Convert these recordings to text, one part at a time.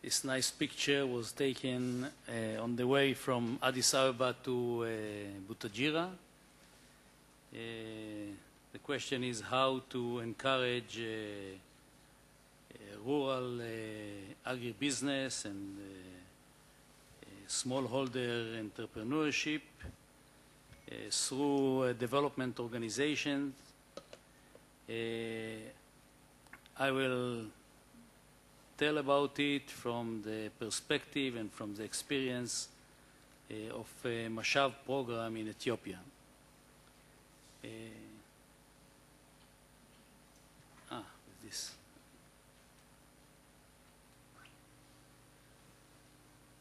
This nice picture was taken on the way from Addis Ababa to Butajira. The question is how to encourage rural agribusiness and smallholder entrepreneurship through development organizations. I will tell about it from the perspective and from the experience of a MASHAV program in Ethiopia. This.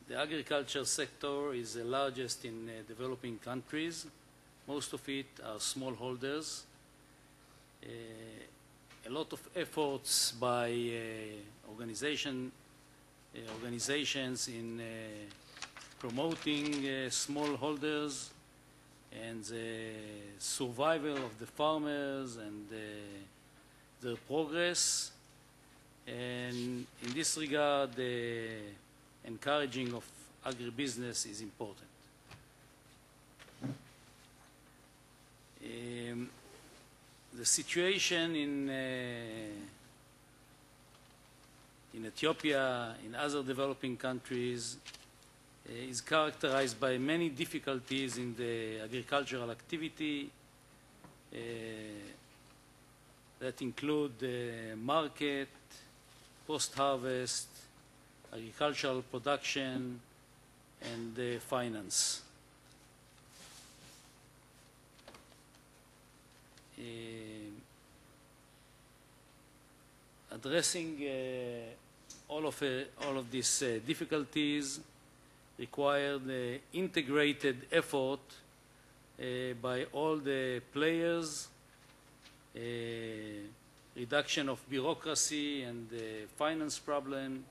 The agriculture sector is the largest in developing countries. Most of it are smallholders. A lot of efforts by organizations in promoting smallholders and the survival of the farmers and their progress. And in this regard, the encouraging of agribusiness is important. The situation in Ethiopia, in other developing countries, is characterized by many difficulties in the agricultural activity that include the market, post-harvest, agricultural production, and finance. Addressing all of these difficulties required integrated effort by all the players, reduction of bureaucracy and finance problem,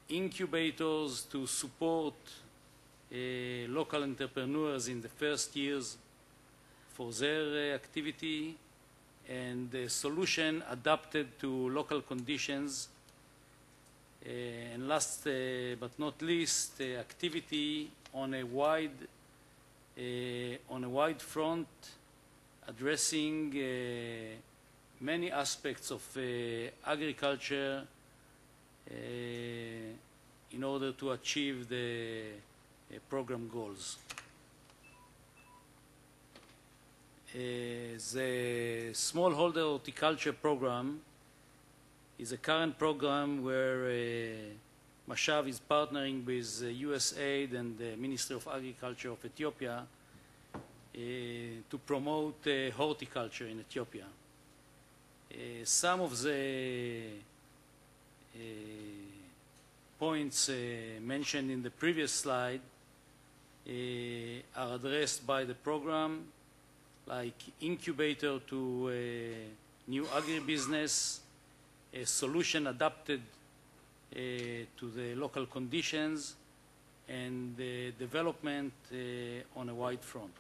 incubators to support local entrepreneurs in the first years for their activity, and the solution adapted to local conditions. And last but not least, activity on a wide front, addressing many aspects of agriculture in order to achieve the program goals. The Smallholder Horticulture Program is a current program where MASHAV is partnering with USAID and the Ministry of Agriculture of Ethiopia to promote horticulture in Ethiopia. Some of the points mentioned in the previous slide are addressed by the program, like Incubator to new agribusiness, a solution adapted to the local conditions, and development on a wide front.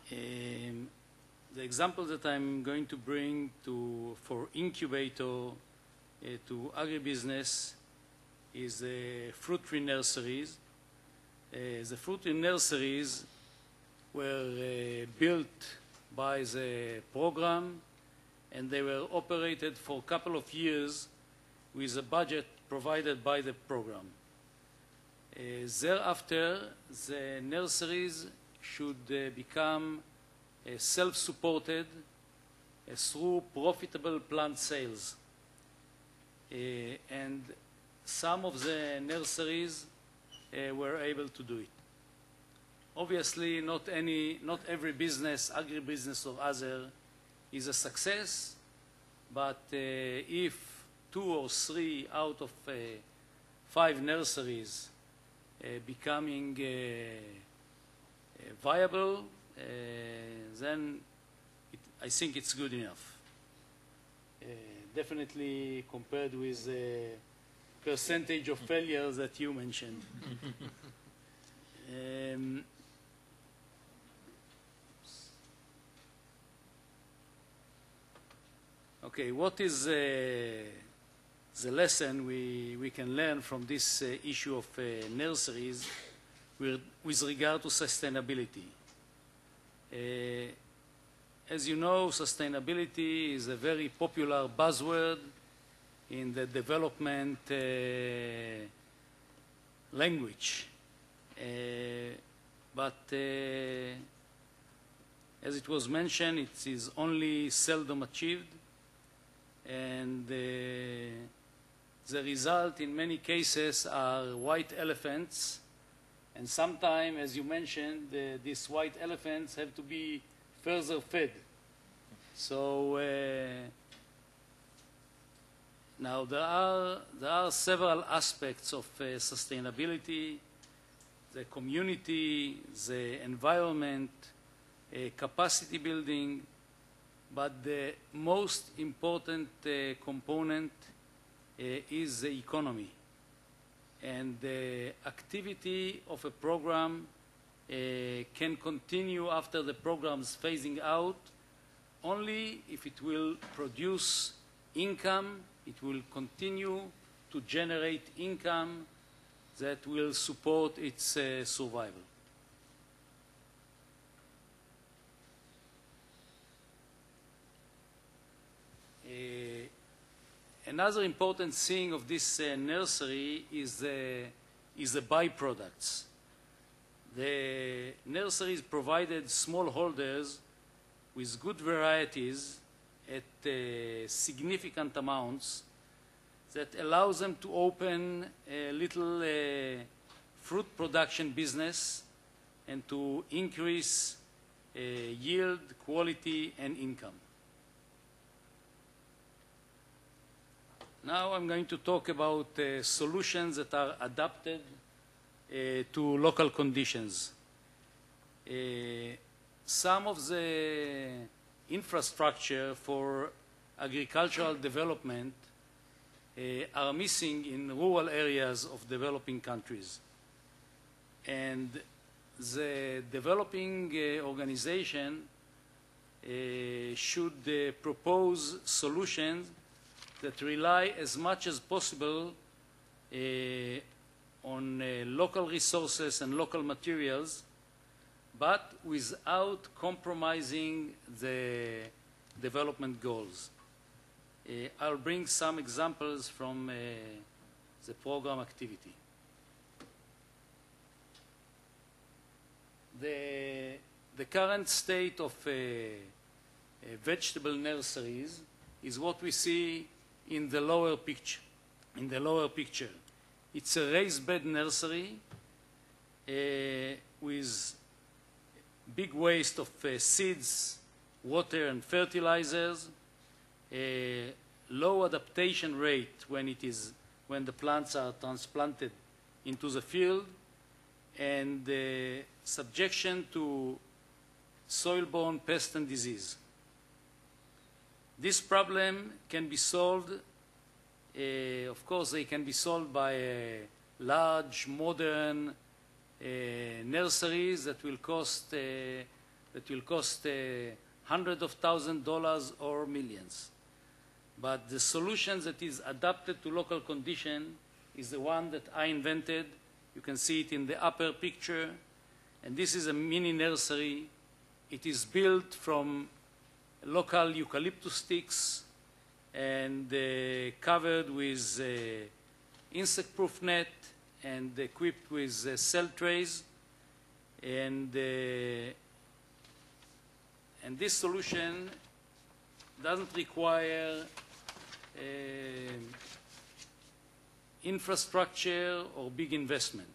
The example that I'm going to bring for Incubator to agribusiness is fruit tree nurseries. The fruit tree nurseries were built by the program, and they were operated for a couple of years with a budget provided by the program. Thereafter, the nurseries should become self-supported through profitable plant sales. And some of the nurseries were able to do it. Obviously, not every business, agribusiness or other, is a success, but if 2 or 3 out of 5 nurseries becoming viable, then I think it's good enough. Definitely compared with the percentage of failures that you mentioned. Okay, what is the lesson we can learn from this issue of nurseries with regard to sustainability. As you know, sustainability is a very popular buzzword in the development language. But as it was mentioned, it is only seldom achieved, and the result in many cases are white elephants, and sometimes, as you mentioned, these white elephants have to be further fed. So now there are several aspects of sustainability: the community, the environment, capacity building, but the most important component is the economy. And the activity of a program can continue after the program's phasing out only if it will produce income, it will continue to generate income that will support its survival. Another important thing of this nursery is the byproducts. The nurseries provided smallholders with good varieties at significant amounts that allows them to open a little fruit production business and to increase yield, quality, and income. Now I'm going to talk about solutions that are adapted to local conditions. Some of the infrastructure for agricultural development are missing in rural areas of developing countries. And the developing organization should propose solutions that rely as much as possible on local resources and local materials, but without compromising the development goals. I'll bring some examples from the program activity. The current state of vegetable nurseries is what we see in the lower picture. It's a raised bed nursery with big waste of seeds, water and fertilizers, low adaptation rate when the plants are transplanted into the field, and subjection to soil-borne pest and disease. This problem can be solved, of course, they can be solved by large, modern nurseries that will cost hundreds of thousands of dollars or millions. But the solution that is adapted to local condition is the one that I invented. You can see it in the upper picture. And this is a mini nursery. It is built from local eucalyptus sticks and covered with insect-proof net and equipped with cell trays. And this solution doesn't require infrastructure or big investment.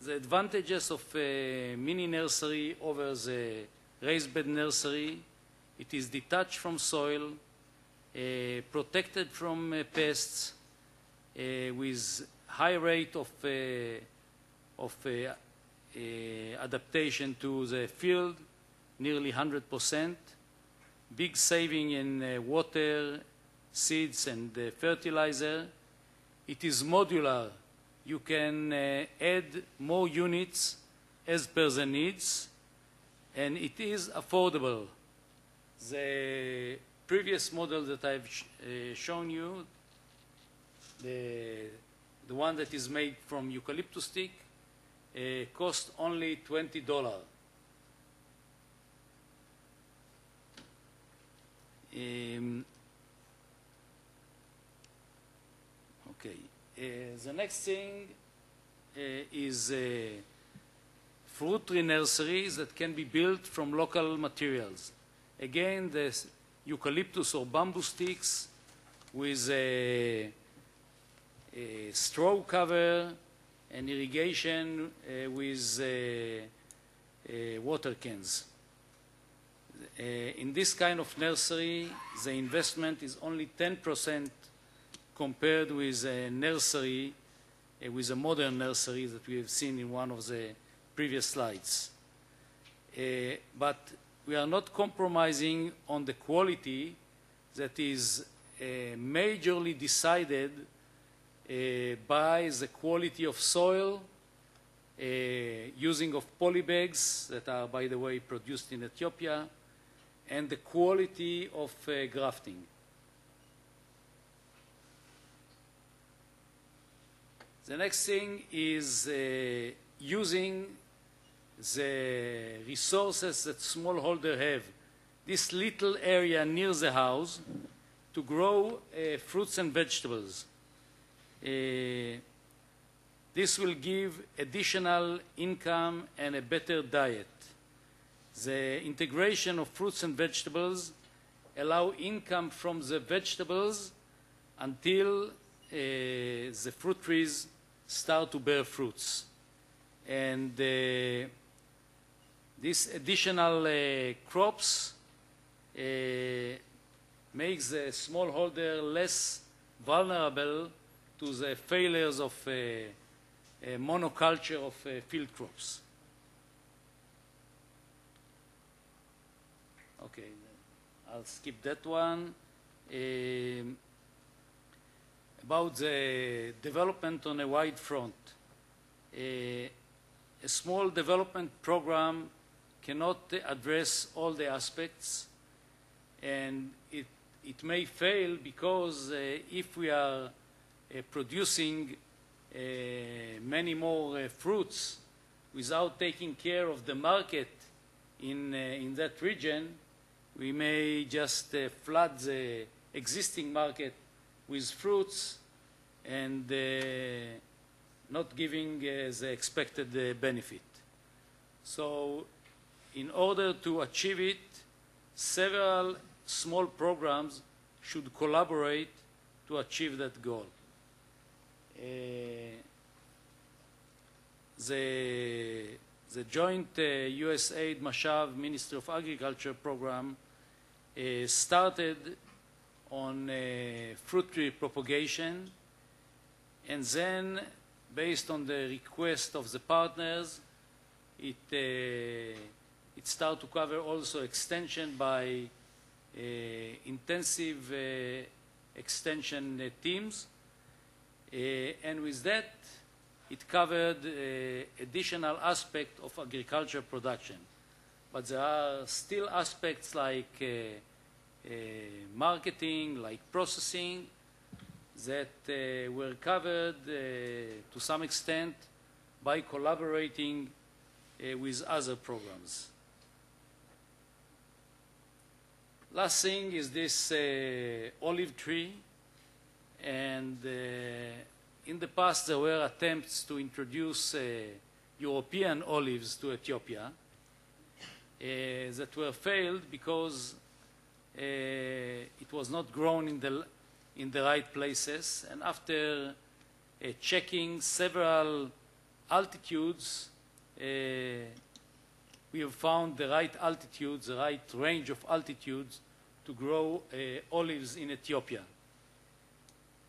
The advantages of a mini nursery over the raised bed nursery: it is detached from soil, protected from pests, with high rate of adaptation to the field, nearly 100%, big saving in water, seeds, and fertilizer. It is modular. You can add more units as per the needs, and it is affordable. The previous model that I've shown you, the one that is made from eucalyptus stick, cost only $20. Okay. The next thing is fruit tree nurseries that can be built from local materials. Again, the eucalyptus or bamboo sticks with a straw cover and irrigation with water cans. In this kind of nursery, the investment is only 10% compared with a nursery, with a modern nursery that we have seen in one of the previous slides. But we are not compromising on the quality that is majorly decided by the quality of soil, using of polybags that are, by the way, produced in Ethiopia, and the quality of grafting. The next thing is using the resources that smallholders have, this little area near the house, to grow fruits and vegetables. This will give additional income and a better diet. The integration of fruits and vegetables allow income from the vegetables until the fruit trees start to bear fruits. And these additional crops makes the smallholder less vulnerable to the failures of monoculture of field crops. Okay, I'll skip that one. About the development on a wide front. A small development program cannot address all the aspects, and it may fail because if we are producing many more fruits without taking care of the market in that region, we may just flood the existing market with fruits and not giving the expected benefit. So in order to achieve it, several small programs should collaborate to achieve that goal. The joint USAID MASHAV Ministry of Agriculture program started on fruit tree propagation, and then, based on the request of the partners, it started to cover also extension by intensive extension teams, and with that it covered additional aspect of agriculture production. But there are still aspects like marketing, like processing, that were covered to some extent by collaborating with other programs. Last thing is this olive tree, and in the past there were attempts to introduce European olives to Ethiopia that were failed because it was not grown in the right places, and after checking several altitudes, we have found the right altitudes, the right range of altitudes to grow olives in Ethiopia.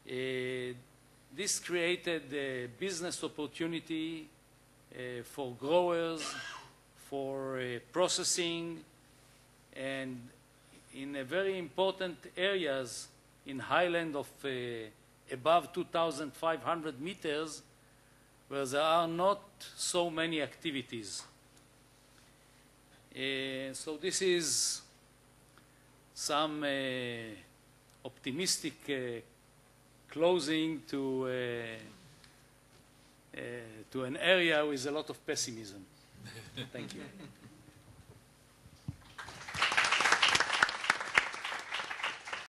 This created a business opportunity for growers, for processing, and in very important areas in highland of above 2,500 meters, where there are not so many activities. So this is some optimistic closing to an area with a lot of pessimism. Thank you.